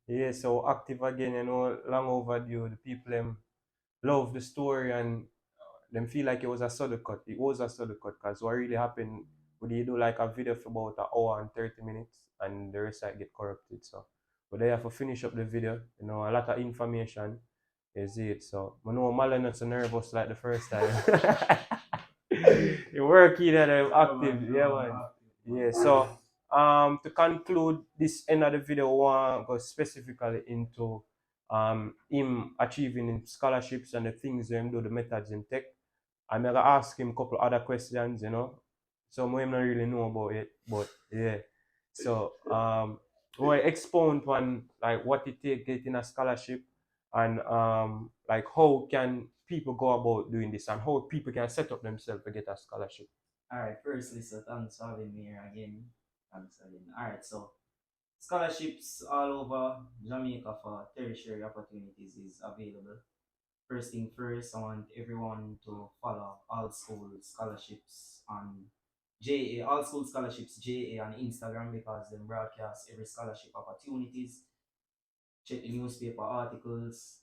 Yeah, so active again, long overdue. The people them love the story and them feel like it was a sudden cut. It was a sudden cut because what really happened, would you do like a video for about an hour and 30 minutes and the rest get corrupted. So, but they have to finish up the video, a lot of information is it. So, I know Marlon not so nervous like the first time. You work in and active, yeah, man. Yeah, so to conclude this end of the video, I want to go specifically into him achieving his scholarships and the things him do, the methods in tech. I'm gonna ask him a couple other questions, some him not really know about it, but yeah. So we expound on like what it take getting a scholarship and like how can people go about doing this and how people can set up themselves to get a scholarship. Alright, firstly, so thanks for having me here again. Thanks again. Alright, so scholarships all over Jamaica for tertiary opportunities is available. First thing first, I want everyone to follow All School Scholarships on JA, All School Scholarships JA on Instagram because they broadcast every scholarship opportunities. Check the newspaper articles,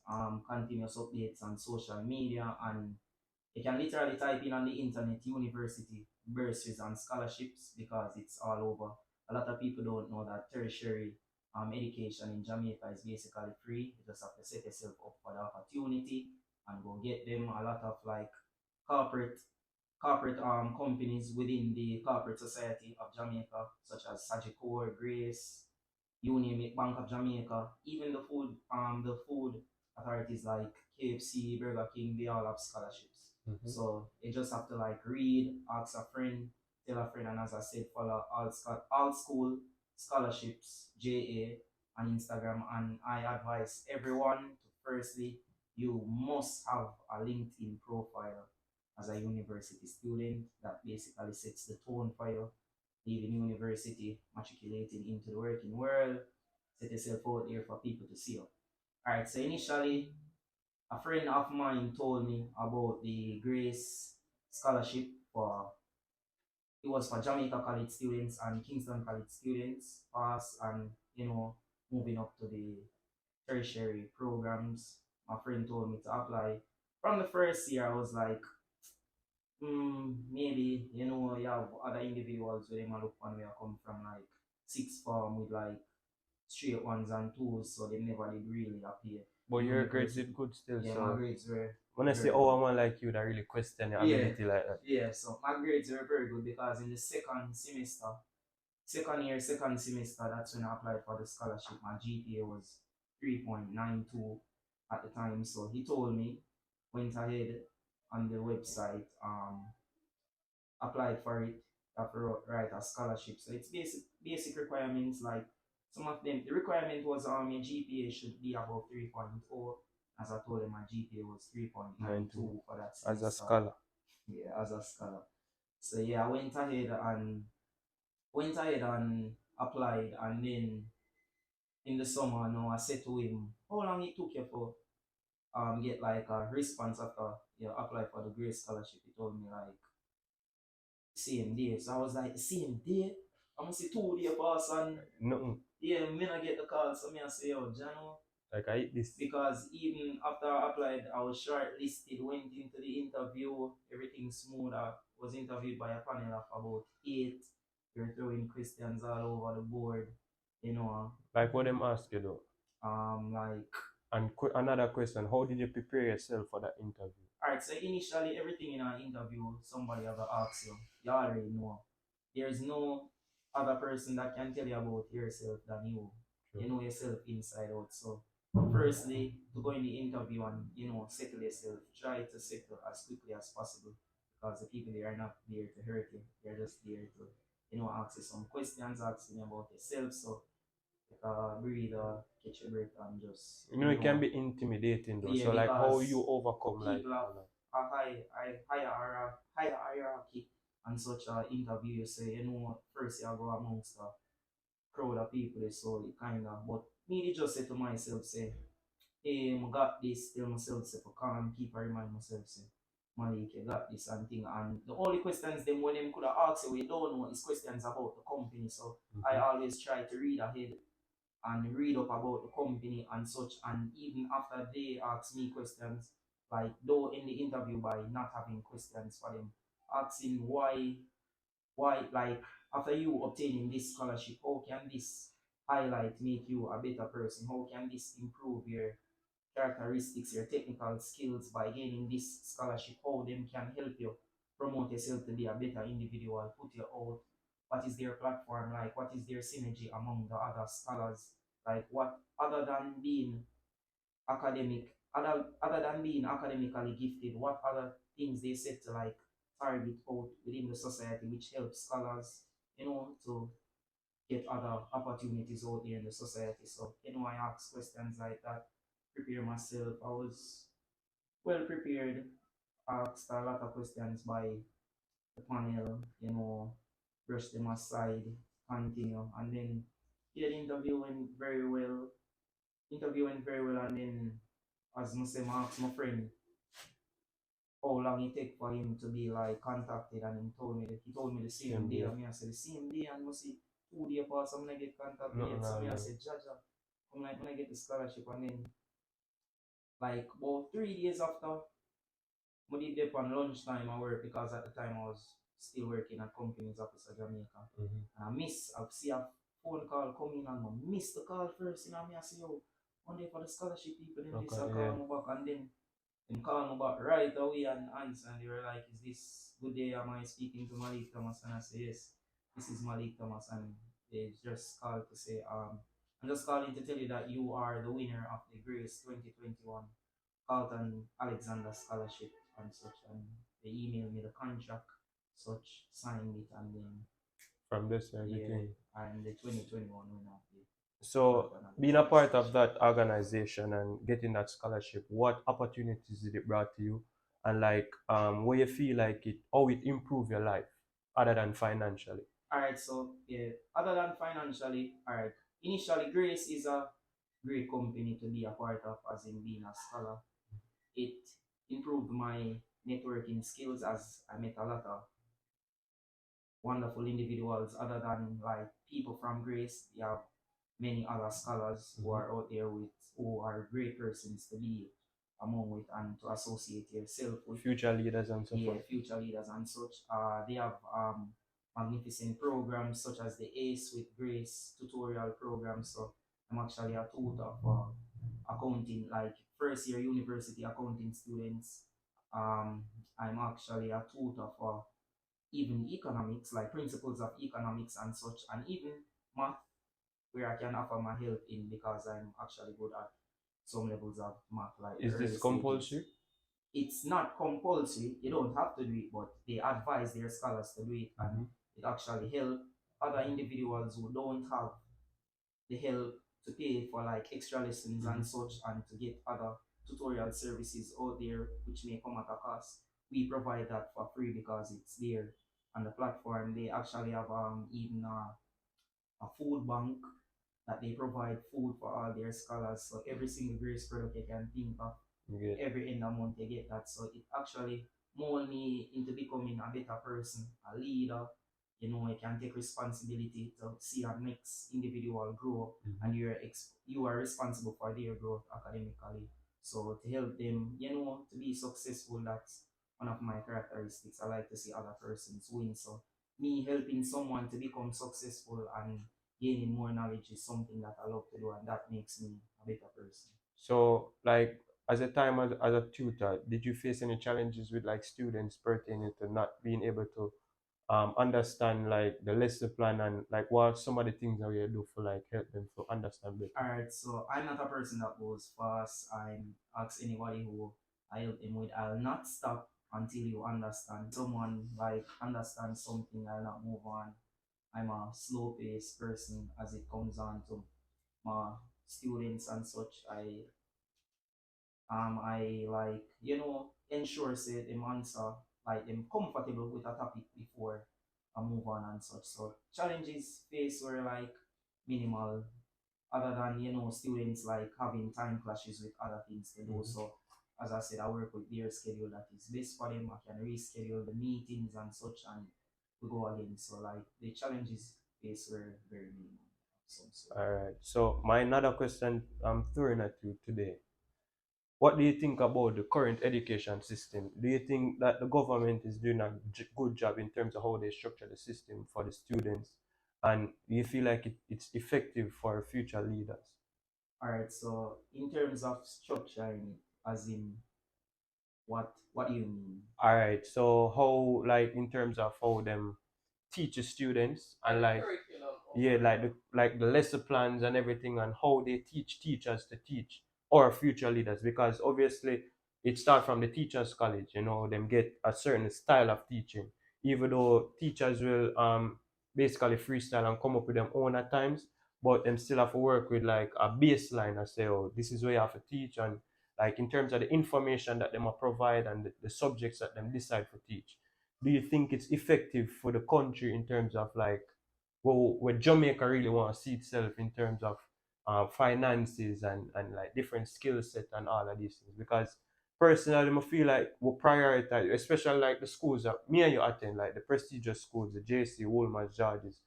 continuous updates on social media, and you can literally type in on the internet university bursaries and scholarships because it's all over. A lot of people don't know that tertiary education in Jamaica is basically free. You just have to set yourself up for the opportunity and go get them. A lot of like corporate corporate companies within the corporate society of Jamaica, such as Sagicor, Grace, you name it, Bank of Jamaica, even the food authorities like KFC, Burger King, they all have scholarships. Mhm. So you just have to like read, ask a friend, tell a friend, and as I said, follow all school scholarships JA on Instagram. And I advise everyone to firstly, you must have a LinkedIn profile as a university student that basically sets the tone for you leaving university, matriculating into the working world, set yourself out there for people to see you. Alright, so initially, a friend of mine told me about the Grace scholarship for it was for Jamaica College students and Kingston College students, pass and moving up to the tertiary programs. My friend told me to apply. From the first year, I was like, maybe you have other individuals where they might look on where I come from, like sixth form with like straight ones and twos, so they never did really appear. But your grades University, did good still, yeah, my so grades were when I say very oh good. a man like you that really question your Yeah, ability like that. yeah. So my grades were very good because in the second semester, second year, second semester, that's when I applied for the scholarship. My GPA was 3.92 at the time, so he told me, went ahead on the website, applied for it, have to write a scholarship. So it's basic requirements like some of them. The requirement was your GPA should be above 3.0. As I told him, my GPA was 19 3.92 for that as a semester. scholar. Yeah, as a scholar. So yeah, I went ahead and applied, and then in the summer now I said to him, how long it took you for get like a response after you apply for the Grace scholarship? He told me like same day. So I was like, same day? I'm gonna say 2 day pass and Nothing. yeah, me not get the call. So me I say, yo, Jano, Like I eat this. because even after I applied, I was shortlisted, went into the interview, everything smooth. I was interviewed by a panel of about 8. They're throwing questions all over the board, you know. Like what them ask you though. Like And another question, how did you prepare yourself for that interview? alright, so initially everything in an interview, somebody ever asks you, you already know. There's no other person that can tell you about yourself than you. True. You know yourself inside out. So firstly, to go in the interview and settle yourself, try to settle as quickly as possible because the people there are not there to hurt you. They're just there to ask you some questions, ask you about yourself. So breathe, catch your breath, and just It can be intimidating though. yeah, So like how because you overcome like people have a higher hierarchy and such a interview. You say, first you go amongst a crowd of people, so it kind of, but me they just say to myself, say, hey, I got this, tell myself, say, for calm, keep I remind myself, say, Malik, you got this and thing. And the only questions them when them could have asked you, we don't know, is questions about the company. So I always try to read ahead and read up about the company and such. And even after they ask me questions, like though in the interview by not having questions for them, asking why like after you obtaining this scholarship, how can this highlight make you a better person? How can this improve your characteristics, your technical skills by gaining this scholarship? How them can help you promote yourself to be a better individual, put you out. What is their platform like? What is their synergy among the other scholars? Like what other than being other than being academically gifted, what other things they set to like target out within the society which helps scholars, to get other opportunities out there in the society. So, I ask questions like that, prepare myself. I was well prepared, asked a lot of questions by the panel, brush them aside, continue, and then yeah, the interview went very well. Interview went very well, and then as I say, I asked my friend how long it take for him to be like contacted, and he told me the same Same day, day. and me I said the same day, and must see 2 days pass, I'm gonna get contacted Nothing yet. So me I early. said, Jaja, I'm like when I get the scholarship, and then like about 3 days after, I did dip on lunchtime I work because at the time I was still working at company's office at Jamaica. And I see a phone call come in, and I miss the call first, me I say, yo, one day for the scholarship people, then this I Okay, call yeah. me back, and then them call me back right away and answer, and they were like, is this good day, am I speaking to Malik Thomas? And I say, yes, this is Malik Thomas, and they just called to say, I'm just calling to tell you that you are the winner of the Grace 2021 Carlton Alexander Scholarship and such, and they emailed me the contract, such, signed it, and then From this yeah, everything. and the 2021 winner of the So Carlton being a Alexander part of Scholarship. that organization and getting that scholarship, what opportunities did it brought to you? And like where you feel like it how it improved your life other than financially? All right, so yeah, other than financially, all right, initially Grace is a great company to be a part of, as in being a scholar. It improved my networking skills as I met a lot of wonderful individuals other than like people from Grace. You have many other scholars who are out there with who are great persons to be among with and to associate yourself with. Future leaders and so Yeah, forth. future leaders and such. They have magnificent programs such as the ACE with Grace tutorial program. So I'm actually a tutor for accounting, like first year university accounting students. I'm actually a tutor for even economics, like principles of economics and such, and even math, where I can offer my help in because I'm actually good at some levels of math, like the Is early this stages. compulsory? It's not compulsory, you don't have to do it, but they advise their scholars to do it, and it actually help other individuals who don't have the help to pay for like extra lessons and such, and to get other tutorial services out there which may come at a cost. We provide that for free because it's there on the platform. They actually have even a food bank that they provide food for all their scholars. So every single grace product you can think of, Yeah. every end of month you get that. So it actually mold me into becoming a better person, a leader. You can take responsibility to see a next individual grow, and you are responsible for their growth academically. So to help them, to be successful, that's one of my characteristics. I like to see other persons win. So me helping someone to become successful and gaining more knowledge is something that I love to do, and that makes me a better person. So like as a time as a tutor, did you face any challenges with like students pertaining to not being able to understand like the lesson plan and like what some of the things that we do for like help them to understand better? Alright, so I'm not a person that goes fast. I ask anybody who I help them with, I'll not stop until you understand. Someone like understands something, I'll not move on. I'm a slow paced person as it comes on to my students and such. I like ensure say them answer like them comfortable with a topic before I move on and such. So challenges faced were like minimal, other than students like having time clashes with other things to do. So as I said, I work with their schedule that is best for them. I can reschedule the meetings and such, and we go again. So like the challenges faced were very minimal. some sort. All right. So my another question I'm throwing at you today. What do you think about the current education system? Do you think that the government is doing a good job in terms of how they structure the system for the students? And do you feel like it's effective for future leaders? All right. So in terms of structuring it, as in what do you mean? All right. So how, like, in terms of how them teach the students, and like, yeah, like the lesson plans and everything, and how they teach teachers to teach or future leaders, because obviously it starts from the teachers college, them get a certain style of teaching, even though teachers will basically freestyle and come up with them own at times, but them still have to work with like a baseline and say, oh, this is where you have to teach, and like in terms of the information that them are provide, and the subjects that them decide to teach. Do you think it's effective for the country in terms of like, well, where Jamaica really want to see itself in terms of finances, and like different skill set and all of these things? Because personally, I feel like we prioritize, especially like the schools that me and you attend, like the prestigious schools, the JC, Woolman, Georges.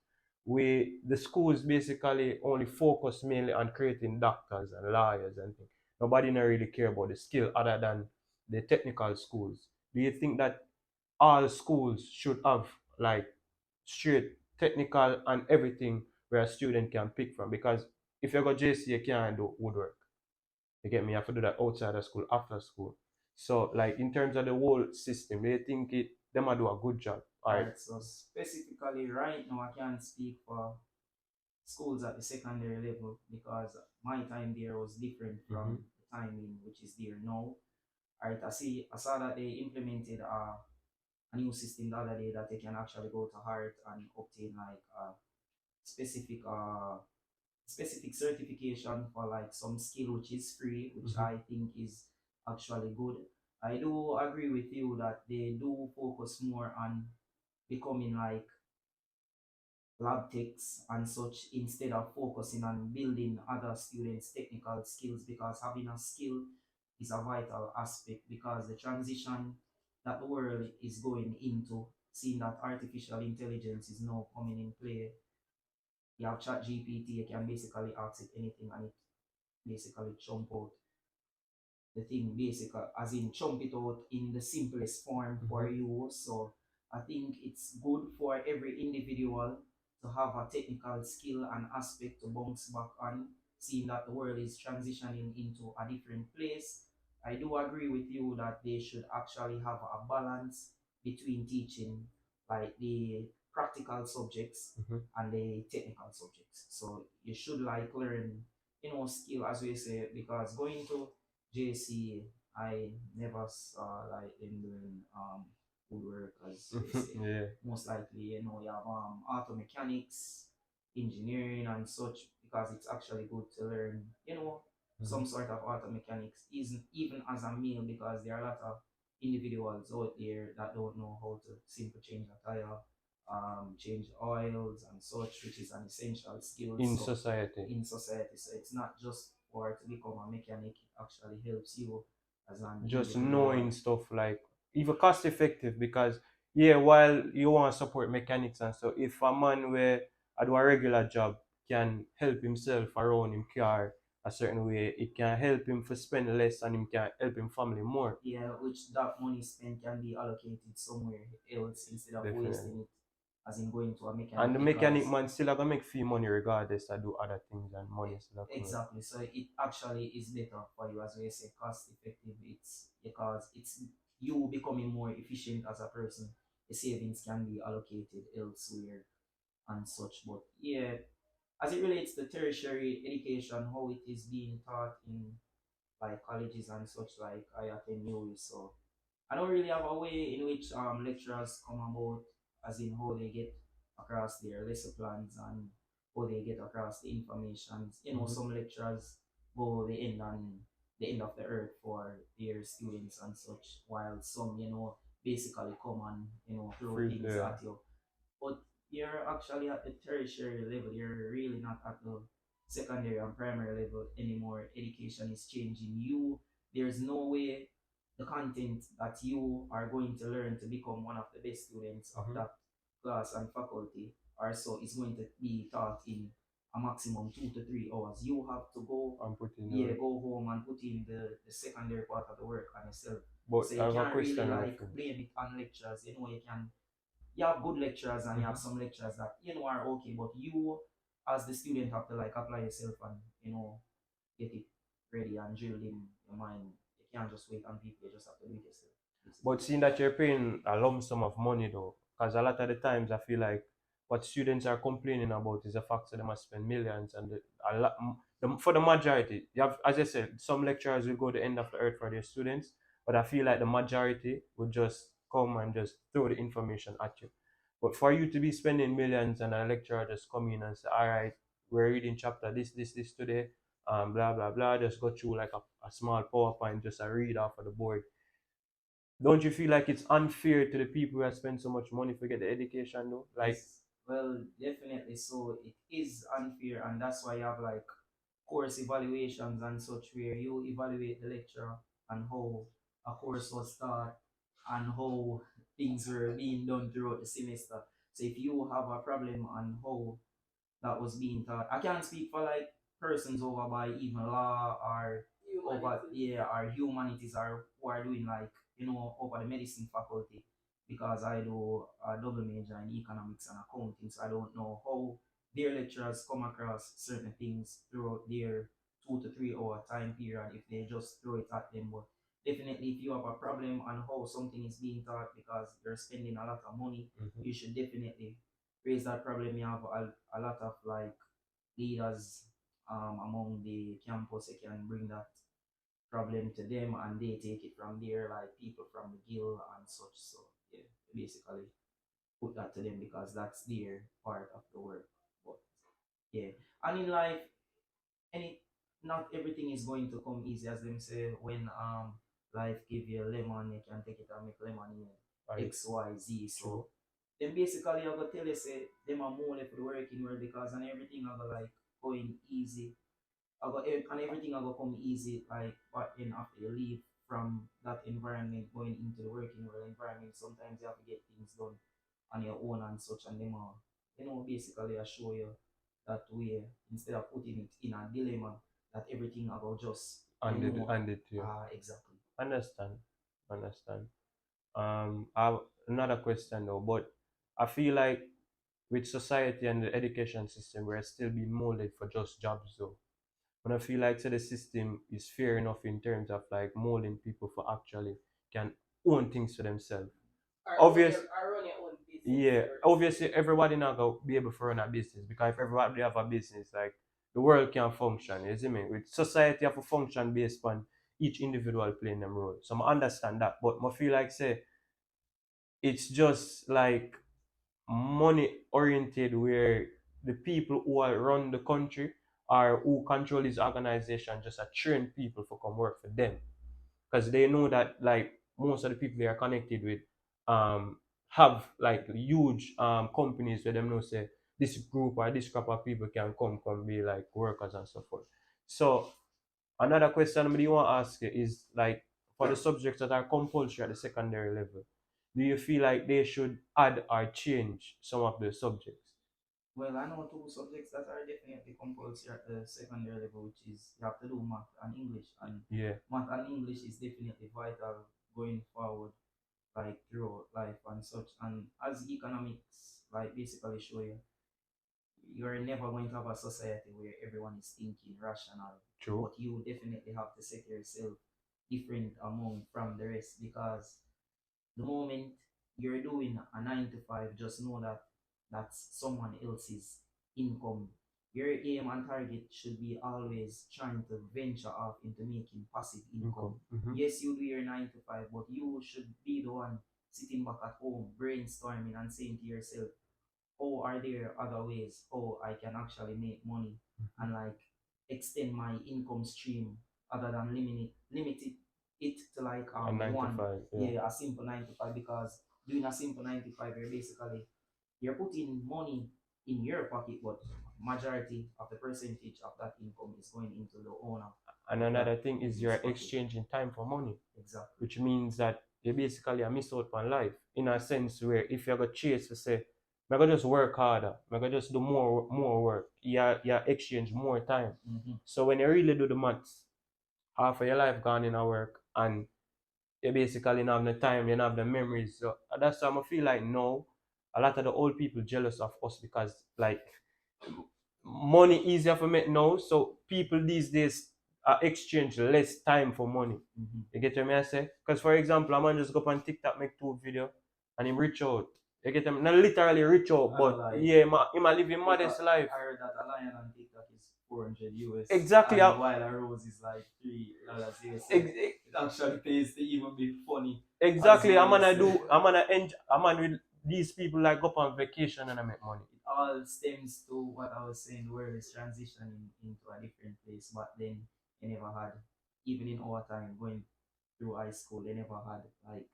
The schools basically only focus mainly on creating doctors and lawyers and things. Nobody not really care about the skill other than the technical schools. Do you think that all schools should have like straight technical and everything where a student can pick from? Because if you go JC, you can't do woodwork. You get me? You have to do that outside of school, after school. So, like in terms of the whole system, they think them a do a good job. All All right. right. So specifically, right now, I can't speak for schools at the secondary level because my time there was different Mm-hmm. from the time in which is there now. All right. I saw that they implemented a new system the other day that they can actually go to Heart and obtain like a specific specific certification for like some skill which is free, which Mm-hmm. I think is actually good. I do agree with you that they do focus more on becoming like lab techs and such instead of focusing on building other students' technical skills, because having a skill is a vital aspect, because the transition that the world is going into, seeing that artificial intelligence is now coming in play. You have chat GPT, you can basically ask it anything and it basically chump out the thing, basically as in chump it out in the simplest form Mm-hmm. for you. So I think it's good for every individual to have a technical skill and aspect to bounce back on, seeing that the world is transitioning into a different place. I do agree with you that they should actually have a balance between teaching like the practical subjects Mm-hmm. and the technical subjects. So you should like learn, skill as we say, because going to JC, I never saw like them doing woodwork as we say. Yeah. Most likely, you have auto mechanics, engineering and such, because it's actually good to learn, Mm-hmm. some sort of auto mechanics, isn't even as a male, because there are a lot of individuals out there that don't know how to simply change a tire, change oils and such, which is an essential skill. In So society. in society. So it's not just for to become a mechanic, it actually helps you as an Just knowing individual. stuff, like even cost effective, because yeah, while you want to support mechanics and so, if a man where I do a regular job can help himself around him car a certain way, it can help him for spend less, and him can help him family more. Yeah, which that money spent can be allocated somewhere else instead of Definitely. wasting it as in going to a And mechanic, the mechanic because man still gonna make fee money regardless. I do other things, and money still come in. exactly. So it actually is better for you, as we say, cost effective. It's because it's you becoming more efficient as a person. The savings can be allocated elsewhere and such. But yeah, as it relates to tertiary education, how it is being taught in like colleges and such, like I attend UWI, so I don't really have a way in which lecturers come about, as in how they get across their lesson plans and how they get across the information. Mm-hmm. Some lecturers go the end of the earth for their students and such, while some, basically come and throw Free, things yeah. at you. But you're actually at the tertiary level. You're really not at the secondary and primary level anymore. Education is changing you. There's no way the content that you are going to learn to become one of the best students of Mm-hmm. that class and faculty or so is going to be taught in a maximum 2 to 3 hours. You have to go, I'm putting yeah, go home and put in the secondary part of the work on yourself. But So I you have a can't really question, my like friend. blame it on lecturers. You know, you have good lecturers and you have some lecturers that are okay, but you as the student have to like apply yourself and get it ready and drilled in your mind. You can't just wait on people, you just have to do it yourself. But seeing that you're paying a lump sum of money though, because a lot of the times I feel like what students are complaining about is the fact that they must spend millions, and for the majority, you have, as I said, some lecturers will go the end of the earth for their students, but I feel like the majority would just come and just throw the information at you. But for you to be spending millions and a lecturer just come in and say, all right, we're reading chapter this today, blah blah blah, just go through like a small PowerPoint, just a read off of the board. Don't you feel like it's unfair to the people who have spent so much money to get the education though? Like, Yes, well, definitely. So it is unfair, and that's why you have like course evaluations and such, where you evaluate the lecturer and how a course was taught and how things were being done throughout the semester. So if you have a problem on how that was being taught. I can't speak for like persons over by even law or over, yeah, or humanities, or who are doing like over the medicine faculty, because I do a double major in economics and accounting, so I don't know how their lecturers come across certain things throughout their 2 to 3 hour time period if they just throw it at them. But definitely, if you have a problem on how something is being taught because you're spending a lot of money, you should definitely raise that problem. You have a lot of like leaders among the campus. You can bring that problem to them and they take it from there, like people from the guild and such. So yeah, basically put that to them because that's their part of the work. But yeah, and in life, any not everything is going to come easy, as them say. When life give you a lemon, you can take it and make lemonade. right. XYZ. True. So then basically I go tell you say them are more for the working world, because and everything I go like going easy. And everything I go come easy, like, but then after you leave from that environment going into the working world environment, sometimes you have to get things done on your own and such, and them are basically I show you that way, instead of putting it in a dilemma that everything about just And it yeah. exactly. Understand. Understand. I have another question though, but I feel like with society and the education system, we're still being molded for just jobs though. And I feel like so the system is fair enough in terms of like molding people for actually can own things for themselves. Obvious, Run your own business. yeah, obviously everybody not gonna be able to run a business, because if everybody have a business, like the world can function. You see me? With society have to function based on each individual playing them role. So I understand that, but I feel like say it's just like money oriented, where the people who are run the country or who control this organization just are train people for come work for them, because they know that like most of the people they are connected with um have like huge companies where them know say this group or this crop of people can come be like workers and so forth. So another question I want to ask you is like, for the subjects that are compulsory at the secondary level, do you feel like they should add or change some of the subjects? Well, I know two subjects that are definitely compulsory at the secondary level, which is you have to do math and English. And Yeah, math and English is definitely vital going forward, like throughout life and such. And as economics, like basically show you, you're never going to have a society where everyone is thinking rational. true. But you definitely have to set yourself different among from the rest, because the moment you're doing a 9 to 5, just know that that's someone else's income. Your aim and target should be always trying to venture off into making passive income. Income. Yes, you do your 9 to 5, but you should be the one sitting back at home, brainstorming and saying to yourself, "Oh, are there other ways? Oh, I can actually make money and like extend my income stream other than limit it to like A nine to one, five, yeah. yeah, a simple 9 to 5." Because doing a simple 9 to 5, you're putting money in your pocket, but majority of the percentage of that income is going into the owner And of another that thing is you're business pocket. exchanging time for money, Exactly. which means that you basically are miss out on life in a sense where if you're gonna chase to say I go just work harder. I go just do more work. You exchange more time. So when you really do the maths, half of your life gone in a work and you basically don't have the time, you don't have the memories. So that's why I feel like now a lot of the old people jealous of us because like money easier for me now. So people these days exchange less time for money. You get what I say? Because for example, a man just go up on TikTok make 2 video and him reach out. You get him? Not literally reach out, but like, yeah, him a living modest life. I heard that a lion on TikTok is 400 US. Exactly. And while a rose is like $3 US. So it actually pays to even be funny. Exactly. I'm gonna with these people like go up on vacation and I make money. It all stems to what I was saying, the world is transitioning into a different place. But then you never had, even in our time, going through high school, they never had like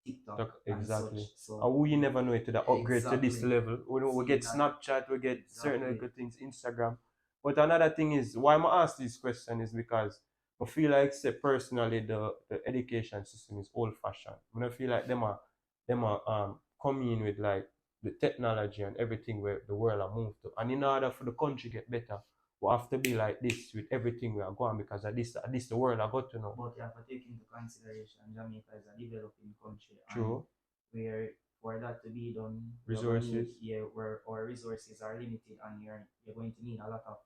TikTok Exactly. and such. So And we never know it to the upgrade to this Exactly. level. We See get that. Snapchat, we get certain Exactly. little things, Instagram. But another thing is why I ask this question is because I feel like say personally the education system is old fashioned. I don't feel like them are coming in with like the technology and everything where the world are moved to. And in order for the country get better, we have to be like this with everything we are going because at this the world I got to know. But you have to take into consideration Jamaica is a developing country. True. And where for that to be done, Resources. where our resources are limited, and you're going to need a lot of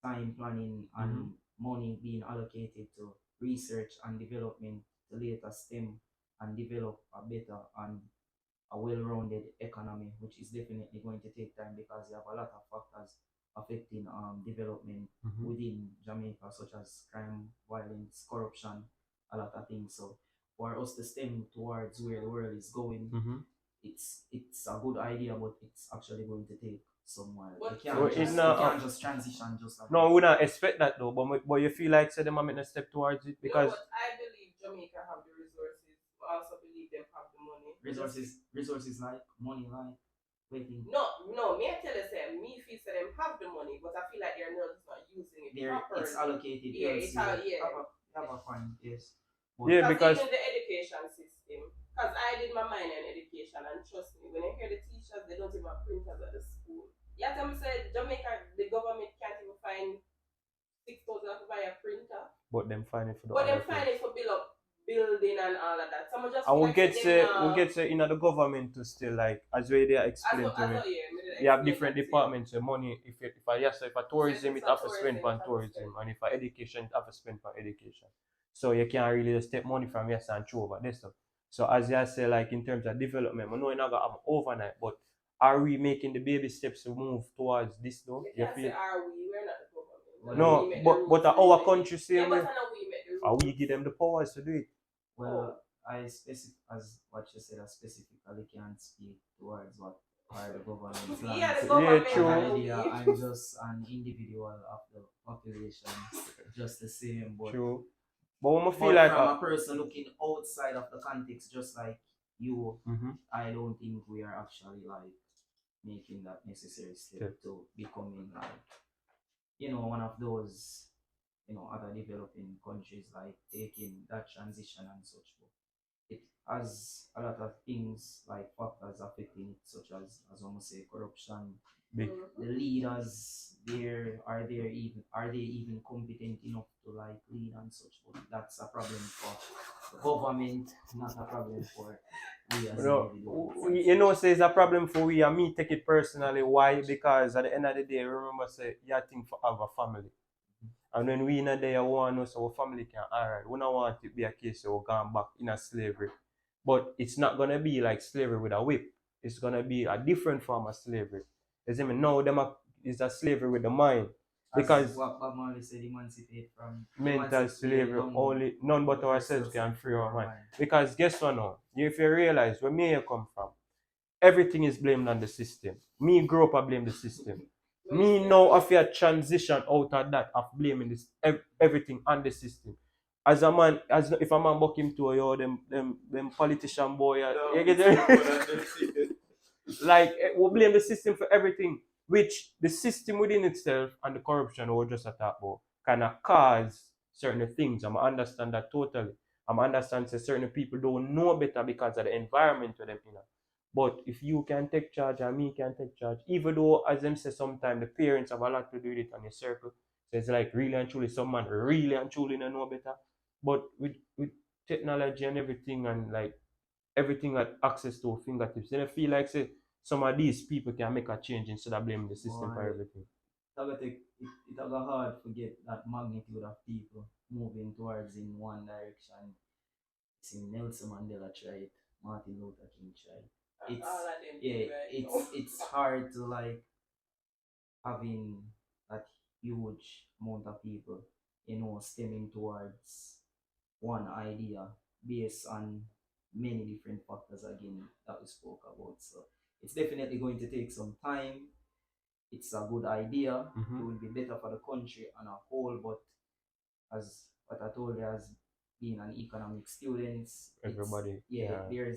time planning and money being allocated to research and development to later stem and develop a better and a well-rounded economy, which is definitely going to take time because you have a lot of factors affecting development within Jamaica, such as crime, violence, corruption, a lot of things. So for us to stem towards where the world is going, it's a good idea, but it's actually going to take some while. You can't just transition just like No, we not expect that though. But you feel like say them are making a step towards it because No, but I believe Jamaica have the resources. I also believe them have the money. resources like money, like waiting. No, me I tell you say me feel say them have the money, but I feel like they're not using it properly. It's allocated. Yeah, it's Have a point, yes. yeah, because even the education system, because I did my minor in education, and trust me, when I hear the teachers, they don't even have printers at the school. Yeah, tell me say Jamaica, the government can't even find 6,000 to buy a printer. but them find it for the But them other find things. it for build up building and all of that. Some just And we like get them say in the government to still like as way they explain to me. You have different departments. The money if I tourism it have to spend on tourism, and if I education it have to spend on education. So you can't really just take money from yes and throw over this stuff. So as you say, like in terms of development, we know you're not gonna have overnight, but are we making the baby steps to move towards this though? You can't say are we? We're not the government. No, but our country same way. But I know we make the rules. Are we give them the powers to do it? Well, as what you said, I specifically can't speak towards what are the government's plans. Yeah, the government. Yeah, true. Idea, I'm just an individual of the population, just the same. But True. But when I feel but like from a person looking outside of the context, just like you, I don't think we are actually like making that necessary step to becoming like one of those other developing countries, like taking that transition and such. But it has a lot of things like factors affecting it, such as almost say corruption. big. The leaders there are they even competent enough to like lead and such? But that's a problem for the government, not a problem for we as individuals. Say it's a problem for we and me take it personally. Why? Because at the end of the day, remember say you think for have a family. And when we in a day want to know so our family can alright. We don't want it to be a case of going back in a slavery. But it's not gonna be like slavery with a whip. It's gonna be a different form of slavery. You see me? Now is a slavery with the mind. Because what Bob Marley said, emancipate from mental slavery, only none but ourselves can free our mind. Because guess what now? If you realize where me come from, everything is blamed on the system. Me grow up, I blame the system. Me now if you transition out of that of blaming this everything on the system. As a man, if a man buck him to yo, them politician boy, you get it? Like we blame the system for everything, which the system within itself and the corruption we just attack about kind of cause certain things. I understand that totally. I understand that certain people don't know better because of the environment for them, But if you can take charge and me can take charge, even though as them say sometimes the parents have a lot to do with it on your circle. So it's like really and truly some man really and truly don't know better. But with technology and everything and like everything at access to our fingertips, then I feel like say some of these people can make a change instead of blaming the system for Boy, everything. it got hard to get that magnitude of people moving towards in one direction. See Nelson Mandela tried, Martin Luther King tried. It's All of them yeah, right now. it's hard to like having that huge amount of people, stemming towards one idea based on many different factors again that we spoke about. So it's definitely going to take some time. It's a good idea. It will be better for the country on a whole, but as what I told you, as being an economic student, Everybody, you're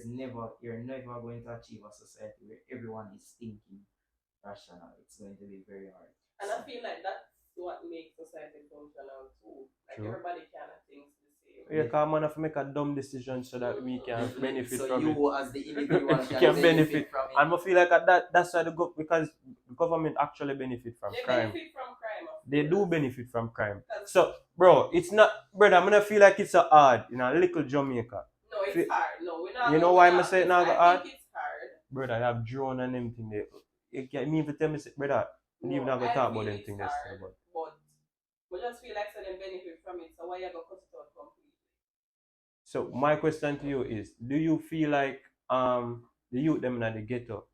never going to achieve a society where everyone is thinking rational. It's going to be very hard. And I feel like that's what makes society functional too. Like True. everybody kind of thinks the same. Yeah, because man have to make a dumb decision so that we can benefit So from it. you as the individual can benefit from it. And I feel like that's why because the government actually benefit from They crime. benefit from crime. They do benefit from crime. So, bro, it's not, brother. I'm gonna feel like it's a hard in a little Jamaica. No, it's hard. No, we're not. You know why I'm saying now I hard? think it's hard. Brother, I have drone and everything there. You can't even tell me, brother. You even not gonna talk about anything that's but we just feel like they benefit from it. So why you gonna cut it out completely? So my question to you is: do you feel like the youth them in the ghetto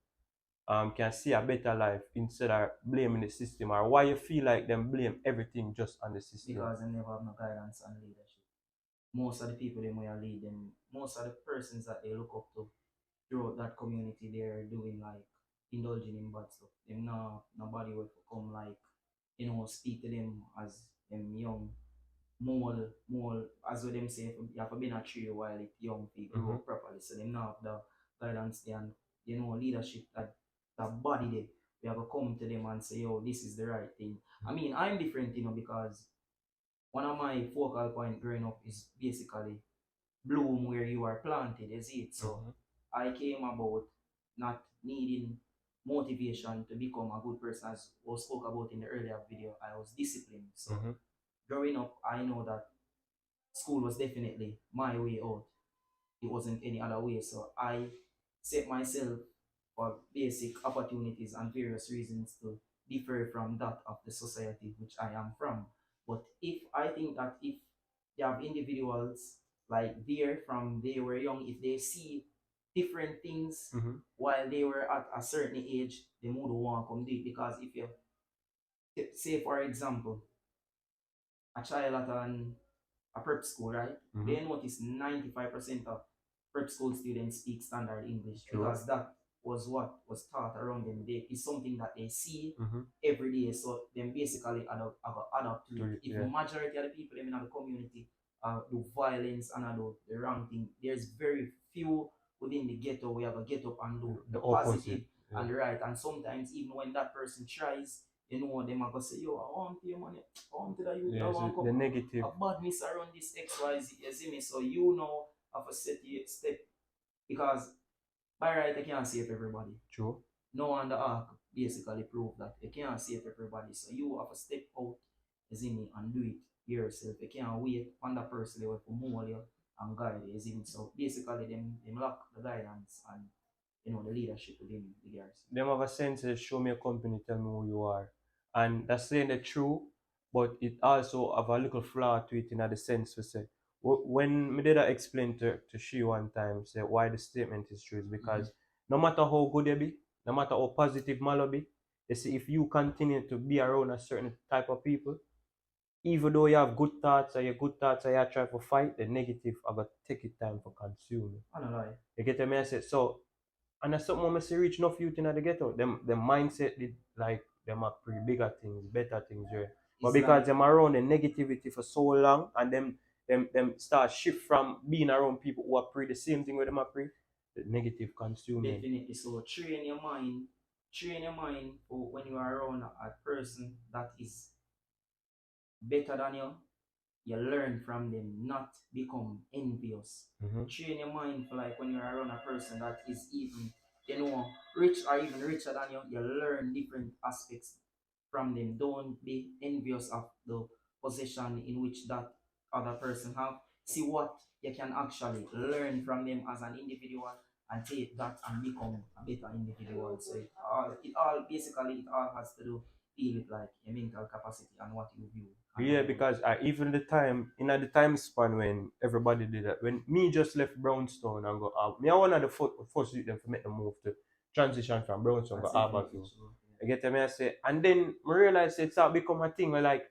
can see a better life instead of blaming the system, or why you feel like them blame everything just on the system? Because they never have no guidance and leadership. Most of the people they may lead them, most of the persons that they look up to throughout that community, they're doing like indulging in bad stuff. Them nobody will come like speak to them as them young more as what them say you have to be in a tree while it young people grow properly. So them now have the guidance and leadership that body there. We have to come to them and say, yo, this is the right thing. I mean, I'm different, because one of my focal point growing up is basically bloom where you are planted, is it? So I came about not needing motivation to become a good person, as was spoke about in the earlier video. I was disciplined. So growing up, I know that school was definitely my way out. It wasn't any other way. So I set myself for basic opportunities and various reasons to differ from that of the society which I am from. But if I think that if you have individuals like there from they were young, if they see different things while they were at a certain age, they would want to come do it. Because if you say, for example, a child at a prep school, right? They notice 95% of prep school students speak standard English because that was what was taught around them. It's something that they see every day. So then basically adapt to it. If majority of the people in the community do violence and do the wrong thing, there's very few within the ghetto we have a get up and do the positive and the right. And sometimes even when that person tries, them are gonna say, yo, I want your money, I want that you the negative. A badness around this XYZ, you see me? So have to set your step, because by right you can't save everybody. True. No one the arc basically prove that you can't save everybody. So you have to step out, you see me, and do it yourself. You can't wait on that person they will promote you and guide you, you see me? So basically them lack the guidance and the leadership within the garrison. Them have a sense of show me a company, tell me who you are. And that's saying the truth, but it also have a little flaw to it in the sense to say, when me did I explain to she one time, say why the statement is true is because no matter how good you be, no matter how positive Malo be, you see if you continue to be around a certain type of people, even though you have good thoughts or your good thoughts or you try to fight, the negative are going to take it time to consume. I don't know. You get what I say? So, and that's something I see reach enough youth in the ghetto. Them mindset did like them are pretty bigger things, better things, right? But because them around the negativity for so long and them start shift from being around people who are pretty the same thing with them are pretty, the negative consuming. Definitely. So train your mind for when you are around a person that is better than you learn from them, not become envious. Train your mind for like when you're around a person that is even rich or even richer than you, you learn different aspects from them. Don't be envious of the position in which that other person have. See what you can actually learn from them as an individual and take that and become a better individual. So it all has to do deal with like your mental capacity and what you view. Yeah, because even the time in the time span when everybody did that, when me just left Brownstone and go out, me I one of the first youth them to make the move to transition from Brownstone to Harborview. You get me? I say, and then I realize it's out become a thing where like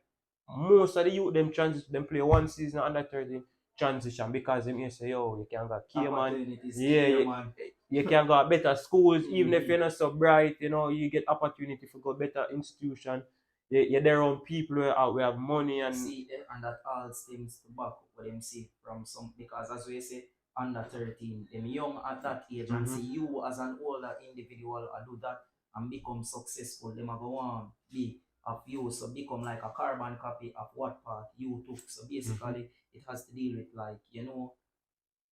most of the youth them transition, them play one season under 13 transition because them here say, yo, you can go Cayman, yeah, you can go better schools, even if you're not so bright, you get opportunity to go better institution. You're there around people who we have money and see and that all stems to back up what them see from some because as we say under 13 them young at that age and see you as an older individual do that and become successful them are go on be of you so become like a carbon copy of what path you took so basically it has to deal with like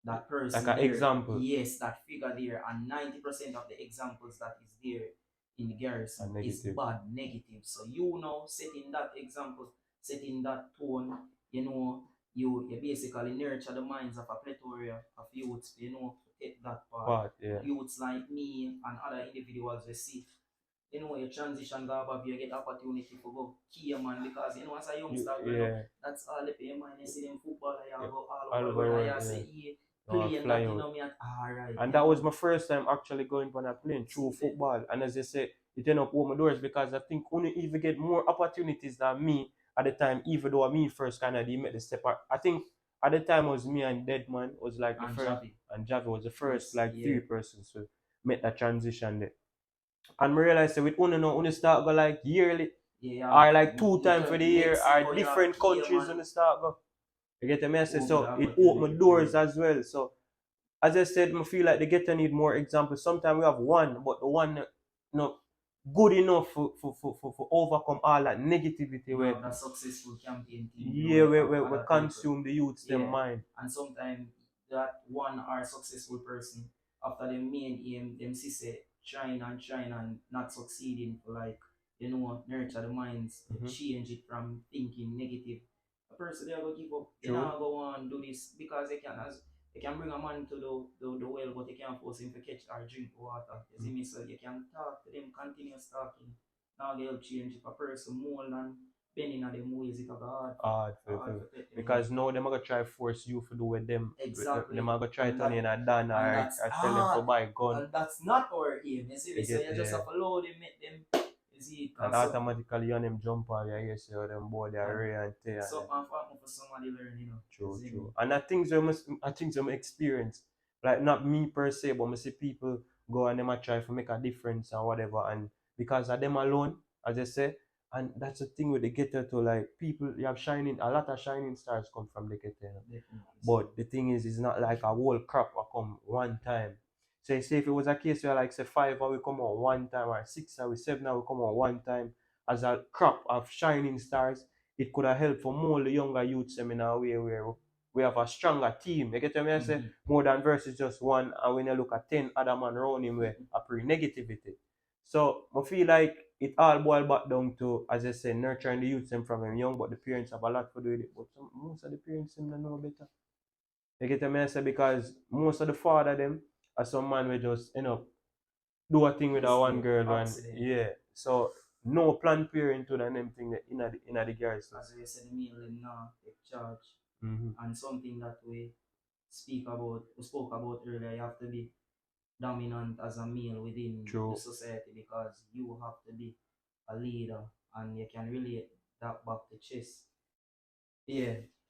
that person like an there, example. yes, that figure there, and 90% of the examples that is there in the garrison is bad, negative. So setting that example, setting that tone, you basically nurture the minds of a plethora of youths, to take that part. Yeah. Youths like me and other individuals we see. You transition go above, you get opportunity to go key man because as a youngster that's all the pay man. You see them footballer, you go all over the world and you say, playing that, me at alright. And that was my first time actually going on a plane through football. And as I say, it ended up open doors because I think only even get more opportunities than me at the time, even though me first kind of made the step. I think at the time it was me and Deadman was like the first, and Javi was the first three persons to make that transition there. And I realized that with only start go like yearly or like 2 times for the year or different countries when start go. You get the message? So it opened doors as well. So as I said, I feel like the ghetto need more examples. Sometimes we have one, but the one not good enough for overcome all that negativity where that successful campaign team. Yeah, we consume the youth's them mind. And sometimes that one or successful person after the main aim, them see say trying and not succeeding for like nurture the minds, change it from thinking negative. A person they will give up. They not go on do this because they can bring a man to the well, but they can't force him to catch or drink water. You see me? So you can talk to them, continuous talking. Now they'll change if a person more than bending at them ways, it hard because now they're gonna try force you to do with them. Exactly. They're gonna try turn in a dan or tell them to buy a gun. And that's not our aim, you see me? So you just have to allow them, make them. And automatically on them jump on you, say them boy they are rare and tear. So for somebody learn, True. And I think some experience. Like not me per se, but I see people go and them try to make a difference and whatever. And because of them alone, as I say, and that's the thing with the ghetto too, like people you have a lot of shining stars come from the ghetto. But the thing is, it's not like a whole crop will come one time. So you say if it was a case where like say 5 will come out one time or 6 or 7 will come out one time as a crop of shining stars, it could have helped for more the younger youths in a way where we have a stronger team. You get what I say? More than versus just one, and when you look at 10 other man around him with a pre-negativity. So I feel like it all boils back down to, as I say, nurturing the youths them from them young, but the parents have a lot to do with it. But most of the parents them don't know better. You get what I say? Because most of the father them are some man will just do a thing with a one girl and so no planned parenting and them thing in the garrison. As we said, the male them now take charge. And something that we spoke about earlier, you have to be dominant as a male within the society because you have to be a leader and you can relate that back to chess.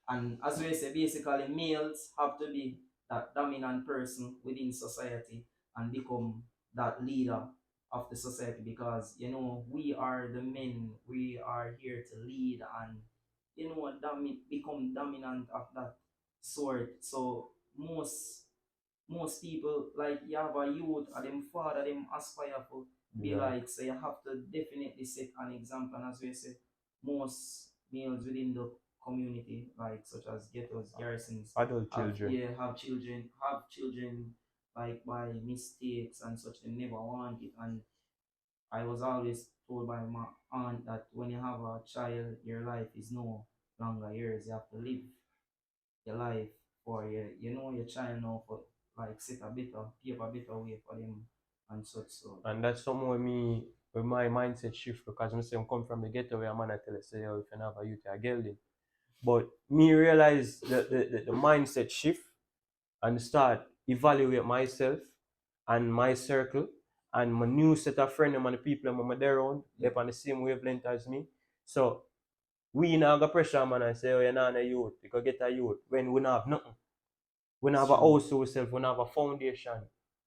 And as we say, basically males have to be that dominant person within society and become that leader of the society because we are the men, we are here to lead and become dominant of that sort. So most people like you have a youth or them father them aspire to be like, so you have to definitely set an example. And as we say, most males within the community, like such as ghettos, garrisons, adult children, have children like by mistakes and such. They never want it. And I was always told by my aunt that when you have a child, your life is no longer yours. You have to live your life for your child now, for like set a better, pave a better way for them and such. So And that's somewhere me with my mindset shift because I say I'm come from the ghetto where a man I tell you say, oh, if you have a youth, you're gelding. But me realize the mindset shift and start evaluate myself and my circle and my new set of friends and the people I'm there around, they're on the same wavelength as me. So we now got pressure man and say, oh, you're not a youth, you can get a youth when we don't have nothing. We don't have a house ourselves, we don't have a foundation.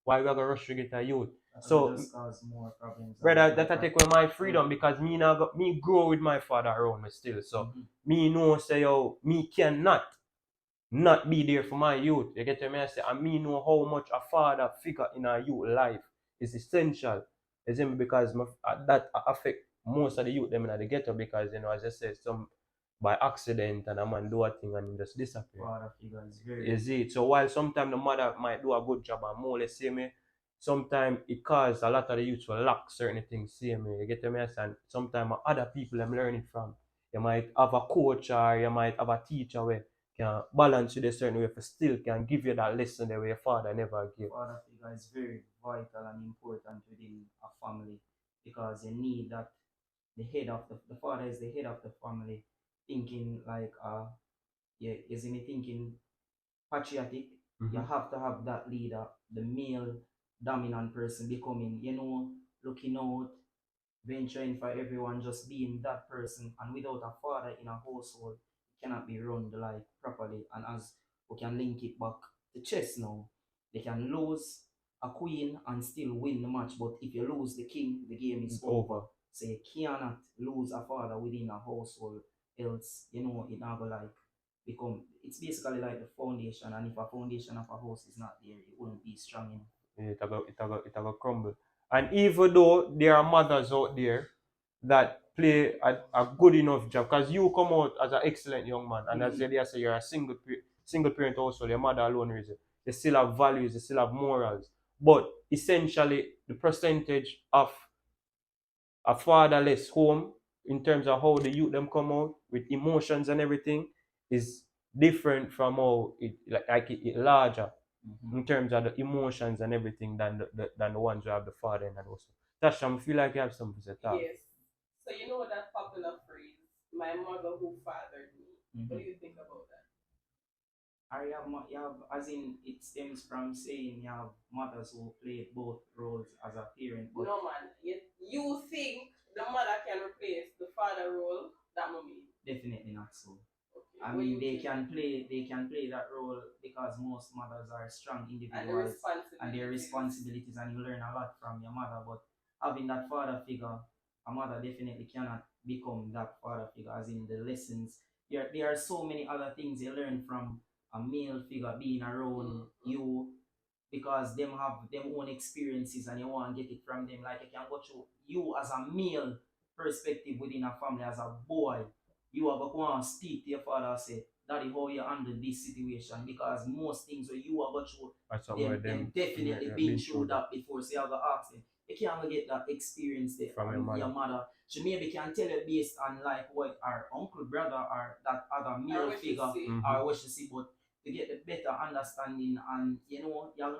Why we gonna rush to get a youth? So just cause more problems. brother, that I take away my freedom because me grow with my father around me still. So me know say yo, me cannot not be there for my youth. You get me? I say, and me know how much a father figure in a youth life is essential. You see me? Because that affect most of the youth them in the ghetto because as I said, some by accident and a man do a thing and just disappear. Father figure is very. Is it? So while sometimes the mother might do a good job and more, let's say me, sometimes it cause a lot of the youth to lack certain things. See me, you get me? And sometimes other people I'm learning from. You might have a coach or you might have a teacher where can balance you a certain way for still can give you that lesson that your father never gave. Father figure is very vital and important within a family because you need that the head of the father is the head of the family, thinking like yeah, is me thinking patriotic. You have to have that leader, the male dominant person becoming, looking out, venturing for everyone, just being that person. And without a father in a household, it cannot be run the life properly. And as we can link it back to chess now, they can lose a queen and still win the match. But if you lose the king, the game is over. So you cannot lose a father within a household, else it not go like become. It's basically like the foundation, and if a foundation of a house is not there, it wouldn't be strong enough. Yeah, it crumble. And even though there are mothers out there that play a good enough job, because you come out as an excellent young man, and as they say you're a single parent household, your mother alone is it. They still have values, they still have morals. But essentially, the percentage of a fatherless home in terms of how the youth them come out with emotions and everything is different from how it larger in terms of the emotions and everything than the ones who have the father and also. Tasha, I feel like you have something to talk. Yes. So you know that popular phrase, "My mother who fathered me." What do you think about that? You have, as in, it stems from saying you have mothers who play both roles as a parent. But no man, you think the mother can replace the father role? That no mean. Definitely not so. Okay. I mean, they can play that role because most mothers are strong individuals and their responsibilities, and you learn a lot from your mother. But having that father figure, a mother definitely cannot become that father figure. As in the lessons, there are so many other things you learn from a male figure being around you, because them have them own experiences and you want to get it from them. Like you can go through you as a male perspective within a family as a boy. You have to go and speak to your father and say, Daddy, how you handle this situation? Because most things where you have go through, them definitely been through that before. So you have to ask them. You can't get that experience there from your mother. She maybe can tell you based on like what our uncle, brother, or that other male figure, or what she see, but to get the better understanding, and you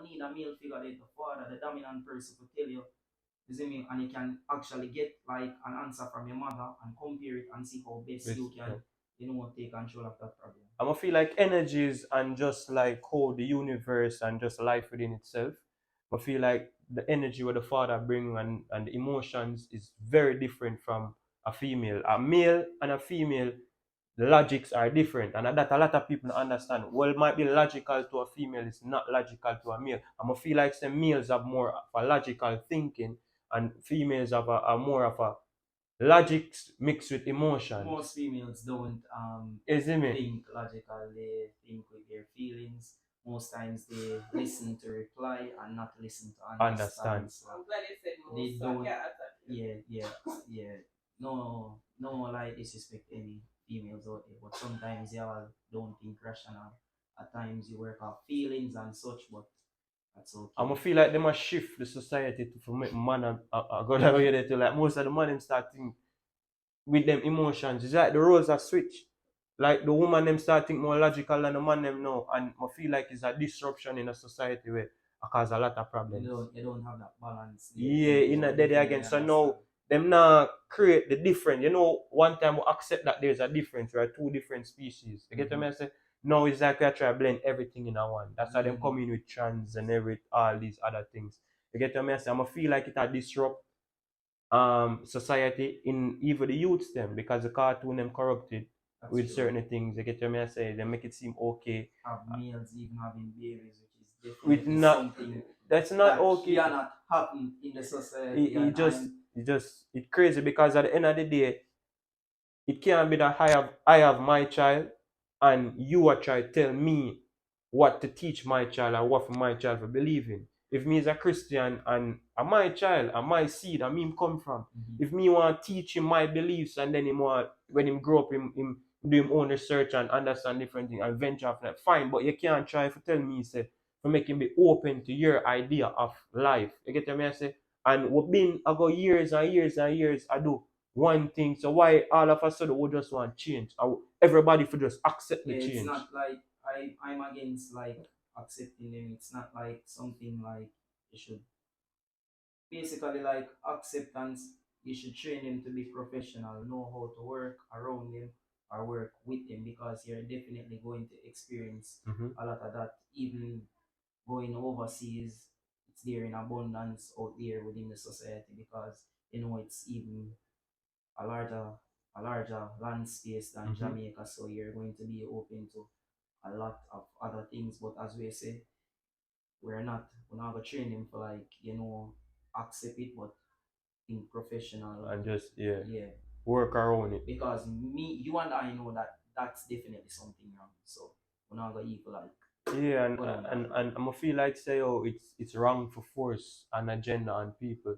need a male figure like the father, the dominant person to tell you. You see me? And you can actually get like an answer from your mother and compare it and see how best you can, take control of that problem. I feel like energies and just like how the universe and just life within itself. I feel like the energy where the father bring and the emotions is very different from a female. A male and a female, the logics are different, and that a lot of people don't understand. Well, it might be logical to a female, it's not logical to a male. I feel like some males have more of a logical thinking, and females have a more of a logic mixed with emotion. Most females don't think logical, they think with their feelings. Most times they listen to reply and not listen to understand. So I'm glad you said most. they don't. Yeah. No, like disrespect any females out there, but sometimes y'all don't think rational. At times you work off feelings and such, but That's okay. I'm feel like they must shift the society to make man go that way there to like most of the man them start think with them emotions. It's like the roles are switched. Like the woman them start think more logical than the man them now, and I feel like it's a disruption in a society where it cause a lot of problems. You don't have that balance. Yeah, in a day again. So now understand. them now create the different. You know, one time we accept that there's a difference. There are two different species. You get what I say? Now it's like we are trying to blend everything in a one. That's why them come in with trans and all these other things. You get what I say? I'm feel like it a disrupt society in even the youths them because the cartoon them corrupted That's with true. certain things. You get what I say? They make it seem okay. Have males even having babies, which is With definitely not something that's not that okay. cannot happen in the society. It's crazy because at the end of the day, it can't be that I have my child and you are trying to tell me what to teach my child and what for my child to believe in. If me is a Christian and my child and my seed and me him come from, if me want to teach him my beliefs and then him want when him grow up him do him own research and understand different things and venture off that, fine, but you can't try to tell me say to make him be open to your idea of life. You get what I say? And we've been I go years and years and years I do one thing. So why all of a sudden we just want change? Or everybody for just accept the change. It's not like I'm against like accepting them. It's not like something like you should basically like acceptance. You should train them to be professional, know how to work around them or work with them because you're definitely going to experience a lot of that. Even going overseas, it's there in abundance out there within the society because it's even a larger land space than Jamaica, so you're going to be open to a lot of other things. But as we say, we're not gonna train them for like accept it, but being professional And just yeah, work around it. because you and I know that that's definitely something wrong. So we're not gonna equal like Yeah, and I'm feel like say it's wrong for force an agenda on people,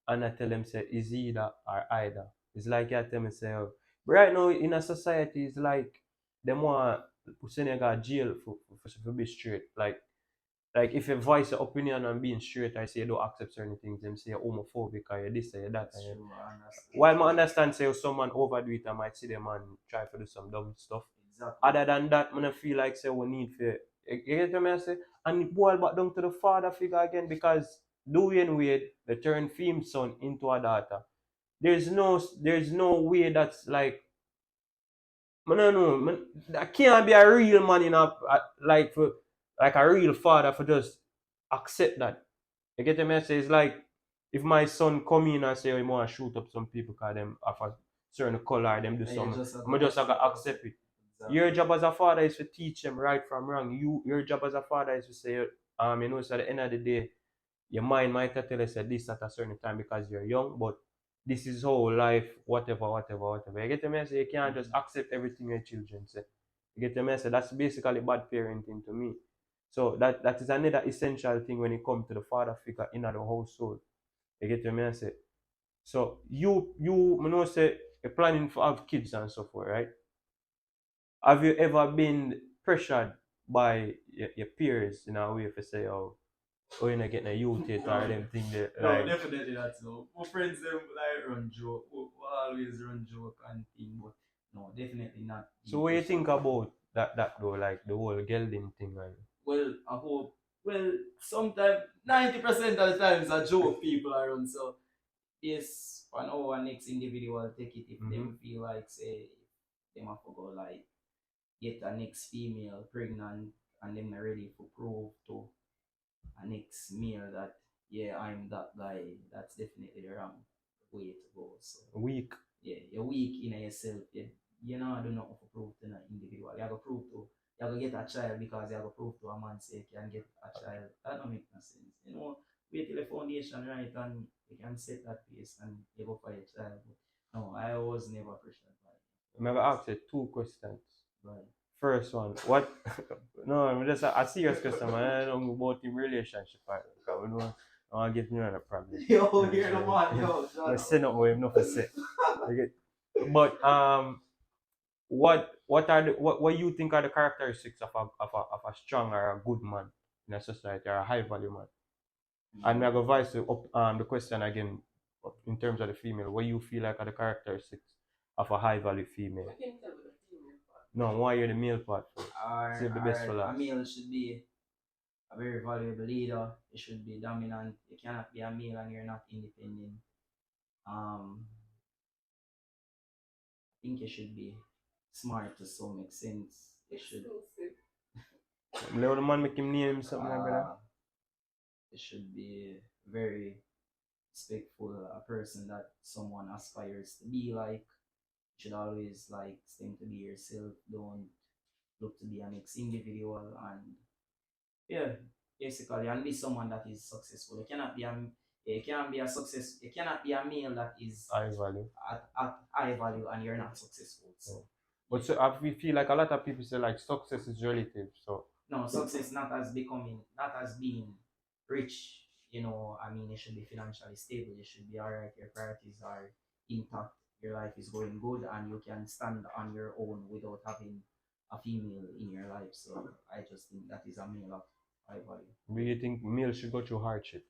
and I tell them say it's either or either. It's like I tell me say right now in a society it's like them want put in a jail for be straight. Like if you voice your opinion and being straight, I say you don't accept certain things, them say you're homophobic or you're this or you're that. true, While I understand say if someone overdo it, I might see them and try to do some dumb stuff. exactly. Other than that, I feel like say we need for you get what I say? And it boil back down to the father figure again because Dwayne Wade, the turn film son into a daughter. There's no way that's like I don't know, that can't be a real man in like for like a real father for just accept that. You get what I say? It's like if my son come in and say he want to shoot up some people because them have a certain color, them do something, I just have to accept it. Exactly. Your job as a father is to teach them right from wrong. Your job as a father is to say, so at the end of the day, your mind might tell you say this at a certain time because you're young, but this is how life, whatever, whatever, whatever. You get what I say? You can't just accept everything your children say. You get what I say? That's basically bad parenting to me. So that is another essential thing when it comes to the father figure in the household. You get what I say? So you know say you're planning to have kids and so forth, right? Have you ever been pressured by your peers in a way if you say, you're not getting a youth yet or them thing that No, definitely not so. My friends them like run joke, we always run joke and thing, but no, definitely not. So what you think about that though, like the whole gelding thing, right? Well, I hope. Well, sometimes 90% of the time it's a joke people are on. So this one our next individual take it if them feel like say them have to go like get a next female pregnant and them not ready to prove to a next male that I'm that guy. That's definitely the wrong way to go. So Weak. yeah, you're weak in yourself. You know, I do not have to prove to an individual. You have to prove to you have to get a child because you have to prove to a man say you can get a child. That don't make no sense. Wait till the foundation right and you can set that pace and you go for your child. But no, I was never pressured by it. I'm gonna ask you two questions. Right. First one, what? No, I'm just a serious question, man. I don't know about the relationship part because we don't want to get me on a problem. Yo, hear the man, yo. I say not what enough to say. Okay. But what you think are the characteristics of a strong or a good man? in a society or a high value man. And I go vice the question again in terms of the female. What you feel like are the characteristics of a high value female? We can tell with the female part. No, why you're the male part first? Save the best for A last. male should be a very valuable leader. You should be dominant. You cannot be a male and you're not independent. I think you should be smart to some extent. You should. Exclusive. Little man make him name something like that. You should be very respectful, a person that someone aspires to be like. You should always like stand to be yourself. Don't look to be an next individual, and yeah, basically, and be someone that is successful. You cannot be a male that is High value. at high value and you're not successful. So But so I feel like a lot of people say like success is relative. So no, success not as being rich. You know, I mean, you should be financially stable. You should be alright. Your priorities are intact. Your life is going good, and you can stand on your own without having a female in your life. So I just think that is a male of high value. do you think males should go through hardship?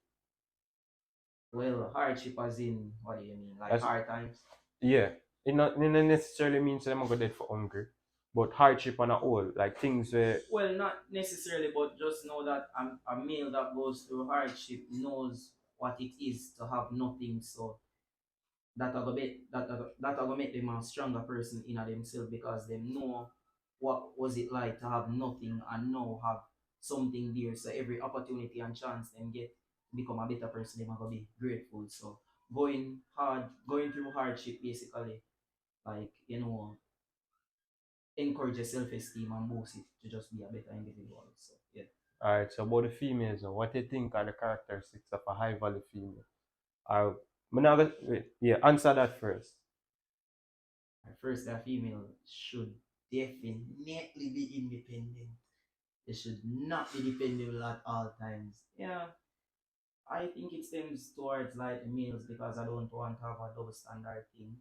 Well, hardship as in, what do you mean? Like As- hard times? Yeah. It not necessarily means them go dead for hungry. But hardship on a whole, like things where Well, not necessarily, but just know that a male that goes through hardship knows what it is to have nothing. So that will make them a stronger person in themselves because they know what was it like to have nothing and now have something there. So every opportunity and chance them get to become a better person, they are gonna be grateful. So going through hardship basically, like, you know, encourage your self-esteem and boost it to just be a better individual. So yeah. alright, so about the females now, what do you think are the characteristics of a high value female? Answer that first. First, a female should definitely be independent. They should not be dependable at all times. Yeah, I think it stems towards like the males because I don't want to have a double standard thing.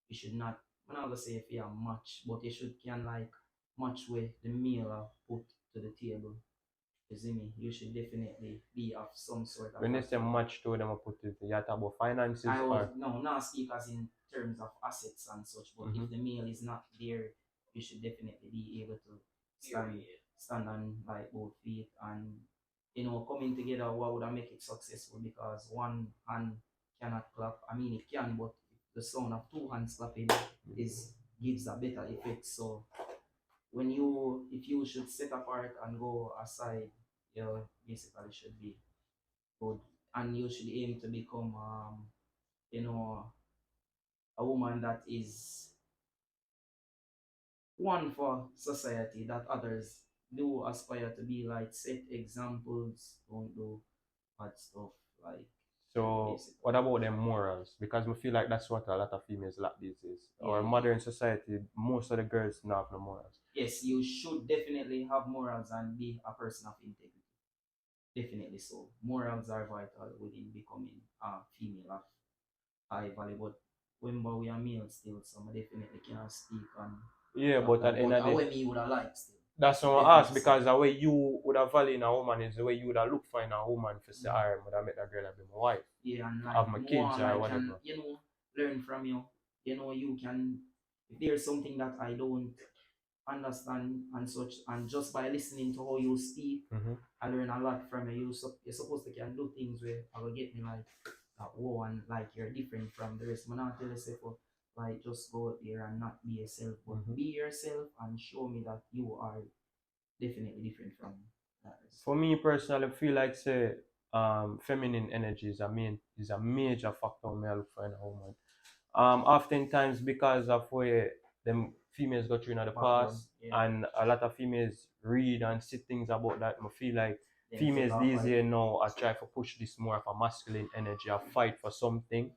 You should not. I'm not gonna say if you are match, but you should can like match with the male have put to the table. You see me? You should definitely be of some sort of. When you say much to them put it, you talk about finances I was or no, not speak as in terms of assets and such, but if the male is not there, you should definitely be able to stand on like both feet and, you know, coming together. What would I make it successful? Because one hand cannot clap. I mean, it can, but the sound of two hands clapping gives a better effect. So if you should set apart and go aside, you basically should be good, and you should aim to become you know, a woman that is one for society, that others do aspire to be like. Set examples, don't do bad stuff, like. so Basically. what about them morals? Because we feel like that's what a lot of females lack these days. Our modern society, most of the girls don't have no morals. Yes, you should definitely have morals and be a person of integrity. Definitely so. Morals are vital within becoming a female of high value. But when we are male still, so I definitely cannot speak on. Yeah, but at the end of the day, me would have liked still. that's what I ask, because the way you would have value in a woman is the way you would have look for in a woman for say, alright, would have make that girl be my wife. Yeah, and like have my kids or whatever. Can, you know, learn from you. You know, you can, if there's something that I don't understand and such, and just by listening to how you speak, I learn a lot from you. You're supposed to can do things where I will get me like that. Whoa, and like you're different from the rest. I'm not tell yourself, like, just go out there and not be yourself, but be yourself and show me that you are definitely different from that rest. For me personally, I feel like say feminine energy is a major factor when I look for in a woman. Oftentimes because of where them females go through in the past, and a lot of females read and see things about that. I feel like females these days now are trying to push this more of a masculine energy, a fight for something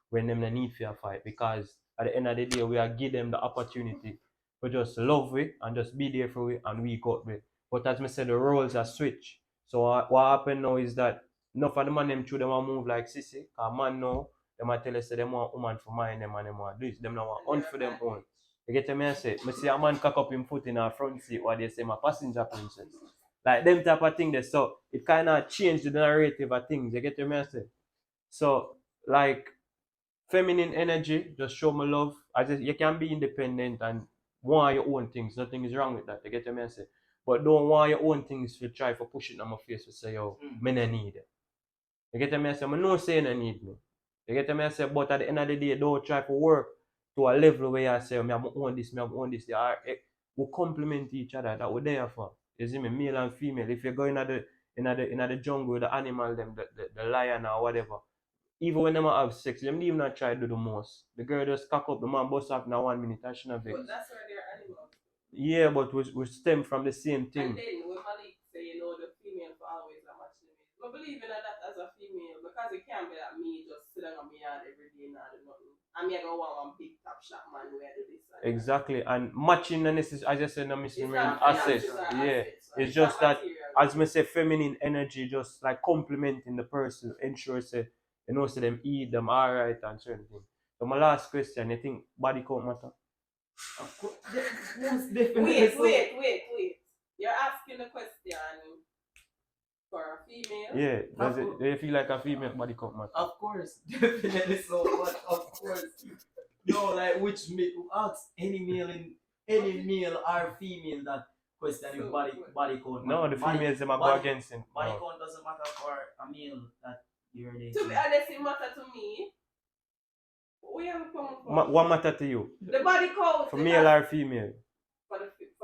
when them no need for a fight, because at the end of the day we are give them the opportunity to just love it and just be there for it and we got with. But as I said, the roles are switched. So what happened now is that enough of the man them through them a move like sissy, cause man now them a tell us say them want woman for mine them and them want this. Them now want hunt for them own. You get me I say? I see a man cock up him foot in a front seat while they say my passenger princess. Like them type of thing there. So it kind of changed the narrative of things. You get what I say? So like feminine energy, just show me love. I just you can be independent and want your own things. Nothing is wrong with that. You get what I say? But don't want your own things to try for push it on my face to say, yo, me no need it. You get what I say? I know say you no need me. You get what I say? But at the end of the day, don't try to work to a level where you say, me have my own this, me have my own this. We complement each other. That we're there for. You see me, male and female. If you go in the jungle with the animal, them the lion or whatever. Even when them have sex, them even not try to do the most. The girl just cock up, the man bust up in 1 minute and she not vex. But that's where they're animals. Yeah, but we stem from the same And thing. then when Maleakes say, you know, the female for always a match the male. I believe in that as a female because it can't be that me just sit down on my yard every day and not do nothing. I mean, I don't want one big top shot man where I do this. And Exactly. And matching the necessary, as I said, no it's missing not assets. financial Yeah. assets, It's it's just not that, material. as me say, feminine energy just like complementing the person, ensure say, you know, say them eat them alright and certain things. So my last question, you think body count matter? Of course, most definitely. Wait. You're asking the question for a female? Yeah. Do you feel like a female body count matter? Of course, definitely so much. Of course, no, like which ask any male or female that question if body count. No, the females them a go against him. Body No. count doesn't matter for a male that you're dating. To be honest, it matter to me. Where am I coming from? What matter to you? The body count. For male or female? For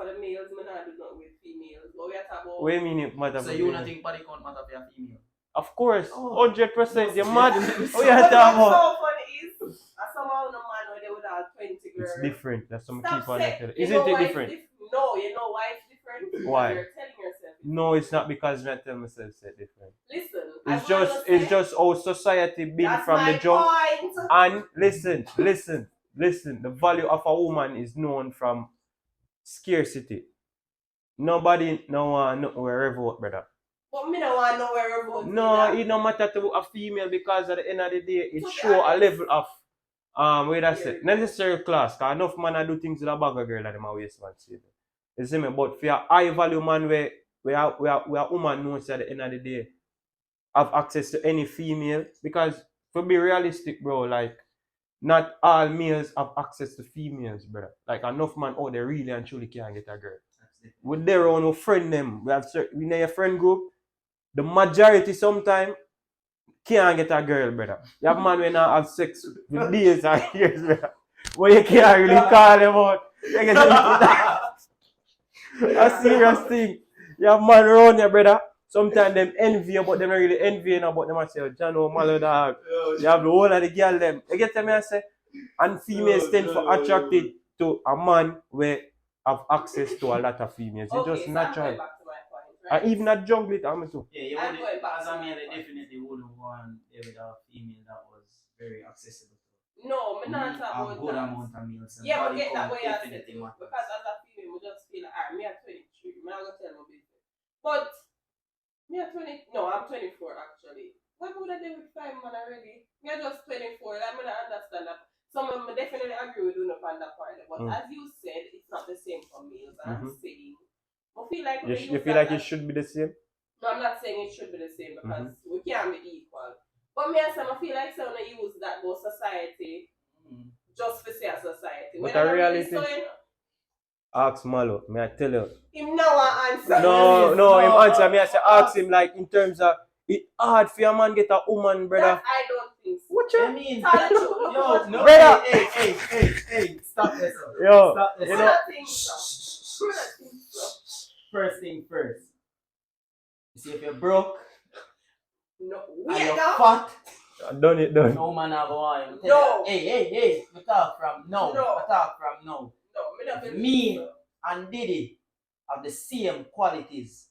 the males, I not do nothing with females. But we are talking about. What do you mean it matter So for you female? don't think body count matter for a female? Of course, Oh. 100%. You're mad. But What you talking about? what's so funny is, as someone no man where they would have 20 girls. It's different. That's some Stop keep on saying- telling. you Isn't know it why it's different? No, you know why it's different? Why? You're telling yourself. No, it's not because I tell myself it's different. Listen. It's just how society been that's from my the jump. point. And listen. The value of a woman is known from scarcity. Nobody no want nothing wherever vote, brother. But me don't want nowhere about No, it no matter to a female because at the end of the day it To be show a honest. level of what I say, Yeah. necessary class. Cause enough man I do things with a bag of girl and them a waste man see. You see me? But for a high value man where a woman knows at the end of the day have access to any female because to be realistic, bro, like not all males have access to females, brother. Like enough man out there really and truly can't get a girl. With their own friend them, we know your friend group. The majority sometimes can't get a girl, brother. You have man when not have sex with days and years, brother. But you can't really call them out. You get a serious thing. You have man around you, brother. Sometimes them envy you, but them not really envy you, but them say, John, oh, malo dog. You have the whole of the girl them. You get me I say? And females tend to attracted to a man where have access to a lot of females. It's just so natural. I'm going back to my point, right? And even at jungle it, I'm too. Yeah, you I'm would, going back as to a male, my I point. definitely wouldn't want with a female that was very accessible to. No, I'm not talking A about good that. amount of males. And Yeah, but body get that count way I said definitely too. matters. Because as a female, we just feel like, me at 23, I'm not going to tell my business. But, me at 20, no, I'm 24 actually. What would I do with 5 man already? Me at just 24, I'm going to understand that. Some of them definitely agree with you on that part. But as you said, it's not the same for males. And I'm saying, I feel like You feel like it should be the same? No, I'm not saying it should be the same because we can't be equal. But me and Sam, I feel like someone use that about society just for say a society. But When the I'm reality- really Ask Malo, may I tell you? him now answer. No, him answer me. I say ask him like in terms of it hard for a man get a woman, brother. That I don't think so. What I you? mean, Tell the truth. yo, no, Brother. hey, stop this. Yo, Stop this. you I know, don't think so. I don't think so. First thing first. You see, if you're broke No, and wait you're now. fat, done. no man have one. No. Hey, we talk from now. No. We talk from now. No, me not believe Me so. and Diddy have the same qualities.